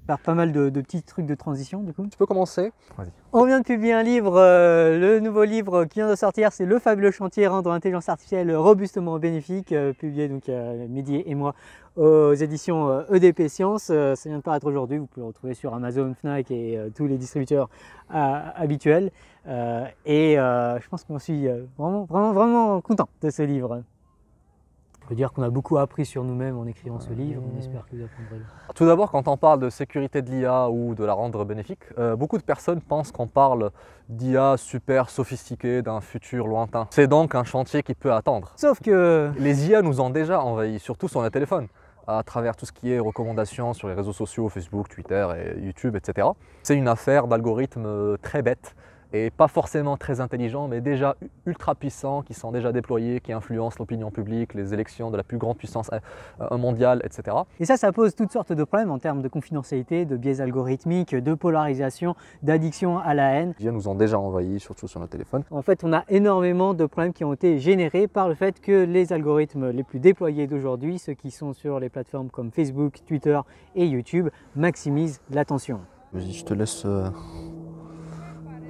Faire pas mal de petits trucs de transition du coup. Tu peux commencer? Vas-y. On vient de publier un livre, le nouveau livre qui vient de sortir, c'est Le fabuleux chantier, rendre l'intelligence artificielle robustement bénéfique, publié donc Mehdi et moi aux éditions EDP Sciences. Ça vient de paraître aujourd'hui, vous pouvez le retrouver sur Amazon, Fnac et tous les distributeurs habituels. Je pense qu'on suis vraiment content de ce livre. On peut dire qu'on a beaucoup appris sur nous-mêmes en écrivant ce livre, on espère que vous apprendrez. Tout d'abord, quand on parle de sécurité de l'IA ou de la rendre bénéfique, beaucoup de personnes pensent qu'on parle d'IA super sophistiquée d'un futur lointain. C'est donc un chantier qui peut attendre. Sauf que les IA nous ont déjà envahis, surtout sur les téléphones, à travers tout ce qui est recommandations sur les réseaux sociaux, Facebook, Twitter, et YouTube, etc. C'est une affaire d'algorithmes très bêtes et pas forcément très intelligents, mais déjà ultra puissants, qui sont déjà déployés, qui influencent l'opinion publique, les élections de la plus grande puissance mondiale, etc. Et ça pose toutes sortes de problèmes en termes de confidentialité, de biais algorithmiques, de polarisation, d'addiction à la haine. Les IA nous ont déjà envahis, surtout sur nos téléphones. En fait, on a énormément de problèmes qui ont été générés par le fait que les algorithmes les plus déployés d'aujourd'hui, ceux qui sont sur les plateformes comme Facebook, Twitter et YouTube, maximisent l'attention. Vas-y, je te laisse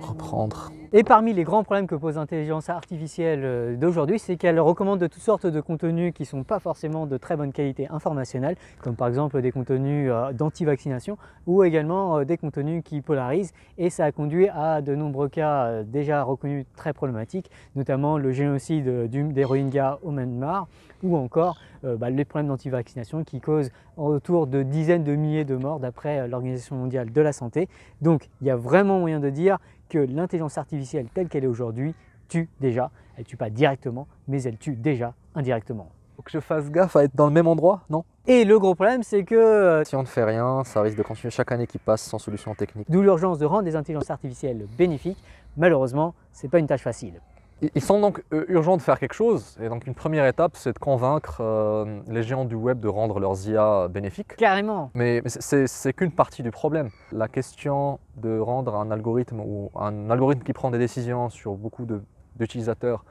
reprendre. Et parmi les grands problèmes que pose l'intelligence artificielle d'aujourd'hui, c'est qu'elle recommande de toutes sortes de contenus qui ne sont pas forcément de très bonne qualité informationnelle, comme par exemple des contenus d'anti-vaccination ou également des contenus qui polarisent. Et ça a conduit à de nombreux cas déjà reconnus très problématiques, notamment le génocide des Rohingyas au Myanmar ou encore les problèmes d'anti-vaccination qui causent autour de dizaines de milliers de morts d'après l'Organisation mondiale de la santé. Donc il y a vraiment moyen de dire que l'intelligence artificielle telle qu'elle est aujourd'hui tue déjà. Elle ne tue pas directement, mais elle tue déjà indirectement. Faut que je fasse gaffe à être dans le même endroit, non? Et le gros problème, c'est que si on ne fait rien, ça risque de continuer chaque année qui passe sans solution technique. D'où l'urgence de rendre les intelligences artificielles bénéfiques. Malheureusement, ce n'est pas une tâche facile. Il semble donc urgent de faire quelque chose, et donc une première étape, c'est de convaincre les géants du web de rendre leurs IA bénéfiques. Carrément. Mais c'est qu'une partie du problème. La question de rendre un algorithme qui prend des décisions sur beaucoup d'utilisateurs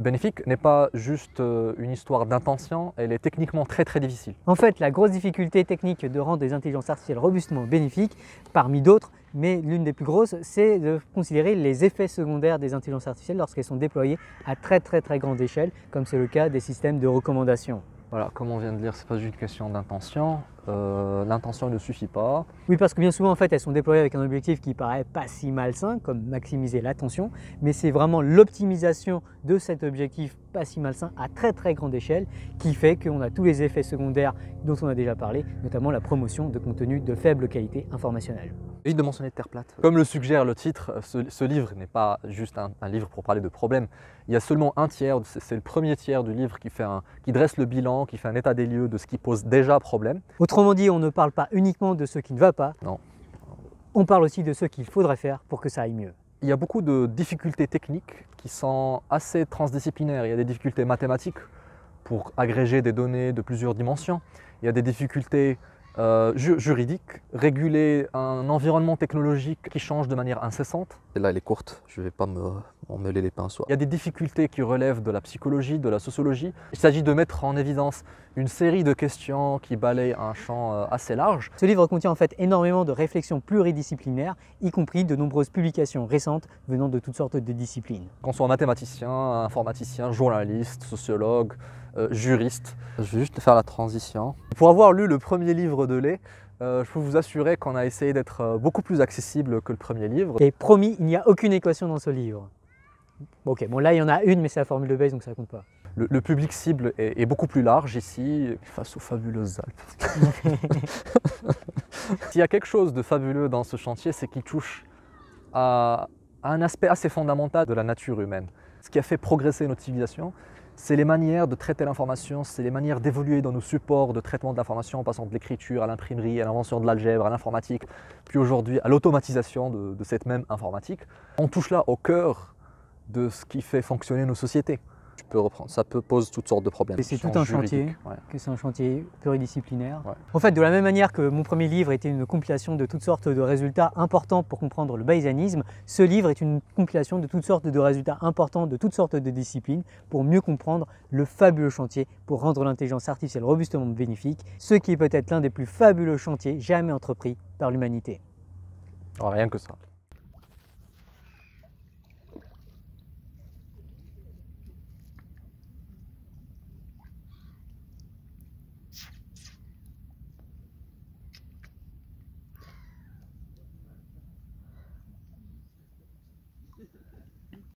bénéfique n'est pas juste une histoire d'intention, elle est techniquement très difficile. En fait, la grosse difficulté technique de rendre des intelligences artificielles robustement bénéfiques, parmi d'autres, mais l'une des plus grosses, c'est de considérer les effets secondaires des intelligences artificielles lorsqu'elles sont déployées à très grande échelle, comme c'est le cas des systèmes de recommandation. Voilà, comme on vient de lire, c'est pas juste une question d'intention. L'intention ne suffit pas. Oui, parce que bien souvent, en fait, elles sont déployées avec un objectif qui paraît pas si malsain, comme maximiser l'attention, mais c'est vraiment l'optimisation de cet objectif pas si malsain à très grande échelle qui fait qu'on a tous les effets secondaires dont on a déjà parlé, notamment la promotion de contenus de faible qualité informationnelle. Évite de mentionner Terre plate. Comme le suggère le titre, ce livre n'est pas juste un livre pour parler de problèmes. Il y a seulement un tiers, c'est le premier tiers du livre qui dresse le bilan, qui fait un état des lieux de ce qui pose déjà problème. Autrement dit, on ne parle pas uniquement de ce qui ne va pas, non. On parle aussi de ce qu'il faudrait faire pour que ça aille mieux. Il y a beaucoup de difficultés techniques qui sont assez transdisciplinaires. Il y a des difficultés mathématiques pour agréger des données de plusieurs dimensions. Il y a des difficultés juridiques, réguler un environnement technologique qui change de manière incessante. Et là, elle est courte, je ne vais pas m'emmêler les pinceaux. Il y a des difficultés qui relèvent de la psychologie, de la sociologie. Il s'agit de mettre en évidence une série de questions qui balayent un champ assez large. Ce livre contient en fait énormément de réflexions pluridisciplinaires, y compris de nombreuses publications récentes venant de toutes sortes de disciplines. Qu'on soit mathématicien, informaticien, journaliste, sociologue, juriste. Je vais juste faire la transition. Pour avoir lu le premier livre de Lê, je peux vous assurer qu'on a essayé d'être beaucoup plus accessible que le premier livre. Et promis, il n'y a aucune équation dans ce livre. Ok, bon là il y en a une, mais c'est la formule de Bayes, donc ça compte pas. Le public cible est beaucoup plus large ici, face aux fabuleuses Alpes. S'il y a quelque chose de fabuleux dans ce chantier, c'est qu'il touche à un aspect assez fondamental de la nature humaine. Ce qui a fait progresser notre civilisation, c'est les manières de traiter l'information, c'est les manières d'évoluer dans nos supports de traitement de l'information, en passant de l'écriture à l'imprimerie, à l'invention de l'algèbre, à l'informatique, puis aujourd'hui à l'automatisation de cette même informatique. On touche là au cœur de ce qui fait fonctionner nos sociétés. Tu peux reprendre, ça pose toutes sortes de problèmes. C'est tout un chantier, que c'est un chantier pluridisciplinaire. Ouais. En fait, de la même manière que mon premier livre était une compilation de toutes sortes de résultats importants pour comprendre le bayésianisme, ce livre est une compilation de toutes sortes de résultats importants de toutes sortes de disciplines pour mieux comprendre le fabuleux chantier pour rendre l'intelligence artificielle robustement bénéfique, ce qui est peut-être l'un des plus fabuleux chantiers jamais entrepris par l'humanité. Rien que ça.